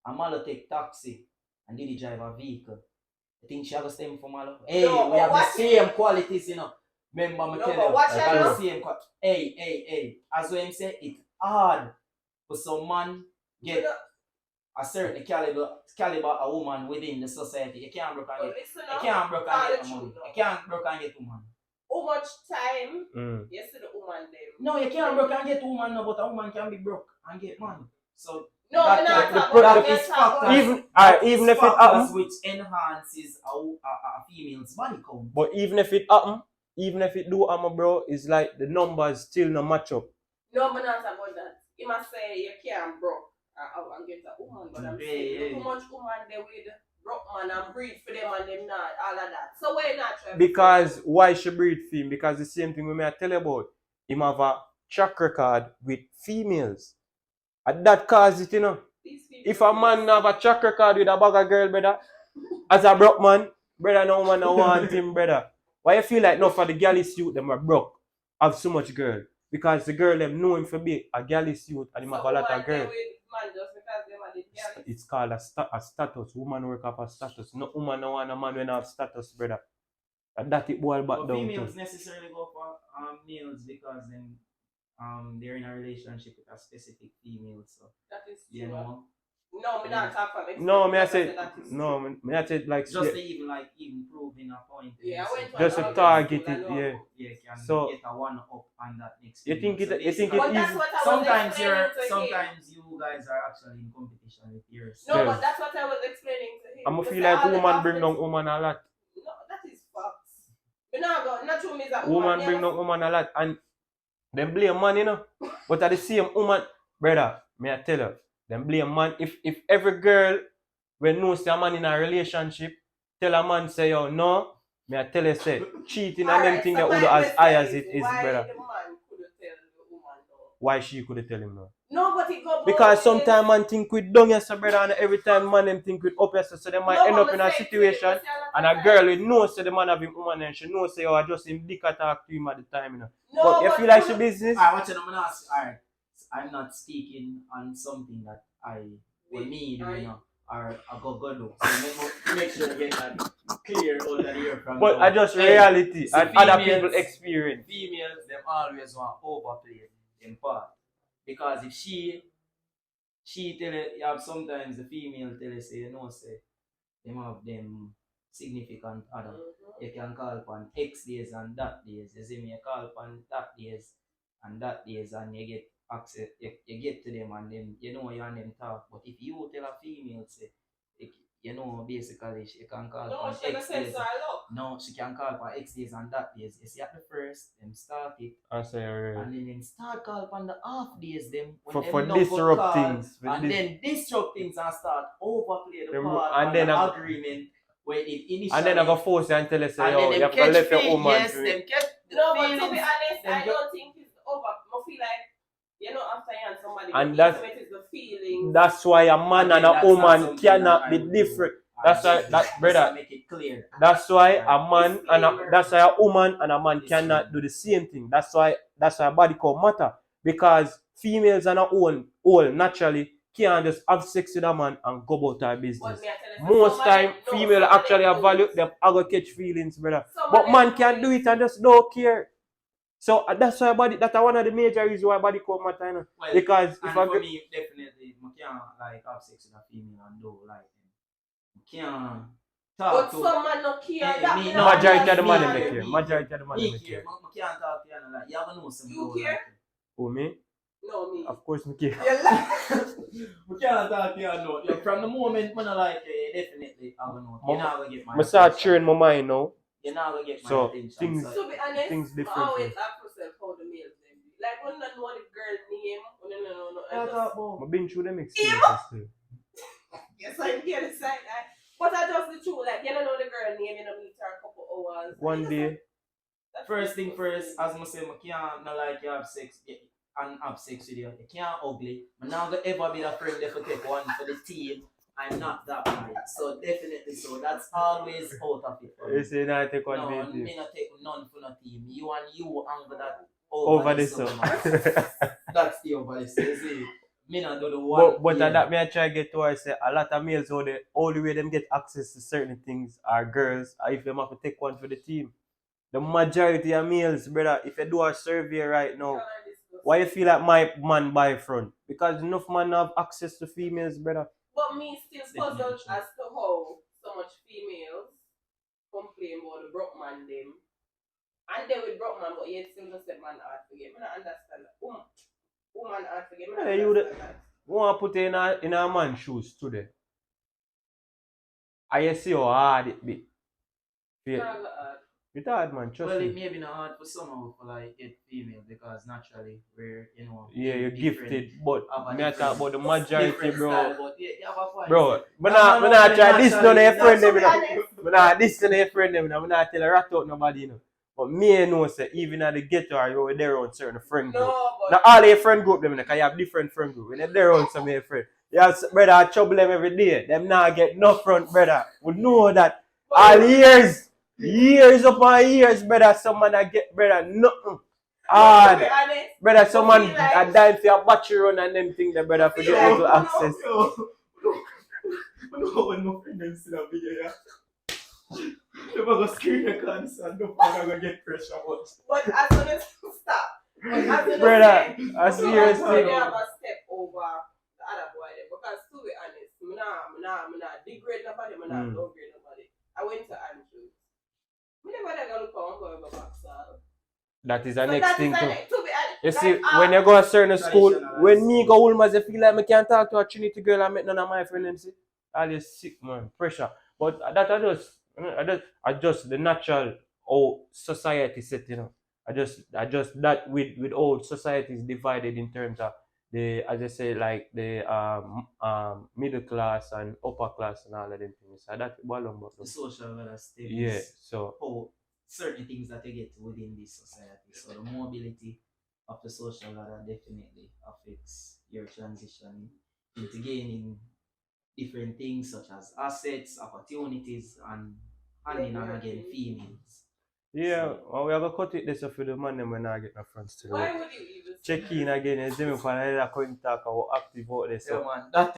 And Malo take taxi and Diddy drive a vehicle. You think she have a same for Malo? Hey, No, we have the watch same qualities, you know. Remember me No, tell but you, watch we it have now. the same qualities. Hey. As what him say, it's hard for some man get a certain caliber a woman within the society. You can't broke and But get. listen You now. can't broke Tell and the get money. truth now. You can't broke and get woman. How much time Mm. you see the woman them? No, you can't broke and get woman no, but a woman can be broke and get money. So No, That we're not can- talking that about is factors. Even if it factors happen, which enhances a female's body count. but even if it happen, even if it do happen, bro, it's like the numbers still no match up. No, we're not talking about that. You must say you can't broke and get a woman, but I'm saying look how much woman they with broke man and breed for them and them not, all of that. So we're not trying Because why she breed for him? Because the same thing we may tell you about. Him have a track record with females. And that cause it, you know. If a man have a track record with a bag of girl, brother, as a broke man, brother, no man no want him, brother. Why you feel like no for the galley suit them are broke, have so much girl? Because the girl them know him for be a galley suit and him have a lot of girl. It's called a status. Woman work up a status. No woman no want a man when have status, brother. And that it boil back But down females to. necessarily go for males because then they're in a relationship with a specific female. So that is true. you know. No, me not talk from experience. No, me I because say that is no, true. me I say like Just to even proving a point. Yeah, I went to just an to urban target school, I it, know. yeah. Yeah, can So- get a one up on that next. You think female. it- you think basically- But that's easy? what I was sometimes explaining to him. sometimes you guys are actually in competition with yours. No, Yes. but that's what I was explaining to him. I'ma To feel say like all the woman bring athletes- down woman a lot. No, that is facts. Me not go. Not true. Me is a Woman bring down woman a lot and them blame man, you know. But at the same woman, brother, me I tell you, them blame man. If every girl when knows a man in a relationship, tell a man say yo no, me I tell you say cheating and them thing that would as high as it is, why brother. the man couldn't tell the woman no? Why she could tell him no? No, but it go Because sometimes man think with down yes, brother, and every time man them think with up yes, so they might end up in a situation and a girl will know say the man have him woman and she know say I just him dick attack to him at the time, you know. No, But you feel like she business? Alright, watch it. I'm gonna ask. Alright, I'm not speaking on something that I will need, you know, or I go do. So make sure you get that clear out of here from. But now. I just Hey, reality so and other females- people experience. Females, them always want overplay them part because if she tell you have sometimes the female tell you say you know say them have them significant other. You can call upon X days and that days. You see me, you call upon that days and that days and you get access, you get to them and then you know you and them talk. But if you tell a female say, you know, basically she can call No, upon she X says days. so. Look. No, she can call upon X days and that days. You see at the first, them start it. I say And then them start call upon the half days them when for them no go disrupt call, things. for and dis- then disrupt things and start overplay the Them- part and and then the I- agreement where it initially and then I go force you and tell you say and yo, then you them have to catch left your feel- woman yes, to them catch the No, but to be feelings. honest, them I go- don't think it's over. I feel like you know after you and somebody, And the that's- intimate is the feeling. That's why a man Again, and a that's not woman something cannot that be I would different. do. That's why Just that to brother. make it clear. That's why a man and a, Disclaimer. that's why a woman and a man Disclaimer. cannot do the same thing. That's why a body count matter. Because females on their own naturally can't just have sex with a man and go about her business. But me, I tell you, Most some of time them- no, female some of actually them have do value, it. them are gonna catch feelings, brother. Some of But them man can do it and just don't care. So that's why body that's one of the major reasons why body count matter, you know? Well, Because if and I for me, definitely, I can't like have sex with a female and do like them. I can't talk But to. some man no care. Eh, That me me no, not majority of the man understand. them care. Majority of the man Me them care. care. I can't talk to you and like you have to know some You girl care? like you. Oh me? No, me. Of course me care. You lie. We can't talk to you and know. Yeah, from the moment when I like you, definitely I'm gonna know. You're not gonna get my I start attention. cheering my mind now. You're not gonna get my So, attention. things- so- To be honest, Things I different. always ask myself how the males them be. Like when I know the girl name, when I know, I Yeah, just, talk about. I've been through them experiences too. yes, I get it side eye. But I just the truth, like you don't know the girl name, you know meet her a couple hours. One I just day, like, that's First thing first, disgusting. as I say, I can't not like you have sex and have sex with you. You can't ugly. I'm not gonna ever be that friend that for take one for the team. I'm not that guy. So definitely so. That's always out of it for you me. say now I take one No, day. me not take none for no team. You and you angle that Over the this summer. one. That's the over this. You see, me not do the one. But yeah. that me I try to get to I say a lot of males how the only way them get access to certain things are girls or if them have to take one for the team. The majority of males, brother, if you do a survey right now, Girl, I disgusting. why you feel like my man buy front? Because enough man have access to females, brother. But me still puzzled Definitely true. as to how so much females complain about the broke man them. And they with broke man, but yet still just say man hard forget. I don't understand that. Woman hard forget. I Yeah, don't you understand that. want to put it in a man's shoes today. I see how hard it be. Not hard. It's hard, man. Trust Well, me. it may be not hard for some of for like get female because naturally we're Yeah, you're different- gifted, but have a me I talk different- about the majority, different bro. style, but yeah, you have a point. Bro, but No, nah try this naturally, to your friend them, you know. honest. But nah, this to your friend them, you know. I'm not tell a rat out nobody, you know. But me know say even at the ghetto or you're there on certain friend group. No, Now but all your friend group them, because you have different friend group. When you're there on some of your friend, you have brother trouble them every day. Them not get no front, brother. We know that all years upon years, brother. Some man that get brother nothing. to be honest, Brother, someone feel like- a dime for your battery run and them thing, the brother for feel get like- into access. No, when my friend them see that video, yeah. They go screen record this and no one gonna get pressure, but as soon as stop. But as soon as Brother, say, I seriously. they have a step over the other boy there. Because to be honest, I'm not degrade nobody, I'm not downgrade nobody. I went to Andrews. I never gonna look for one go back, so. That is the So next that thing is too. to be honest. You see, like, when you go to a certain school, traditional when and me school. go Ulmas, I feel like I can't talk to a Trinity girl and make none of my friends see. All this sick man, pressure. But that I just the natural how society set, you know. I just that with old society is divided in terms of the, as I say, like the middle class and upper class and all of them things. So that the social ladder steps. yeah. So How certain things that you get within this society. So the mobility of the social ladder definitely affects your transition into gaining different things such as assets, opportunities, and handing on again females. yeah, well, we have to cut it this off with the man them when I get my friends today. why would you even say Check in again and see me for another couldn't talk about active out there. So Yeah, man. That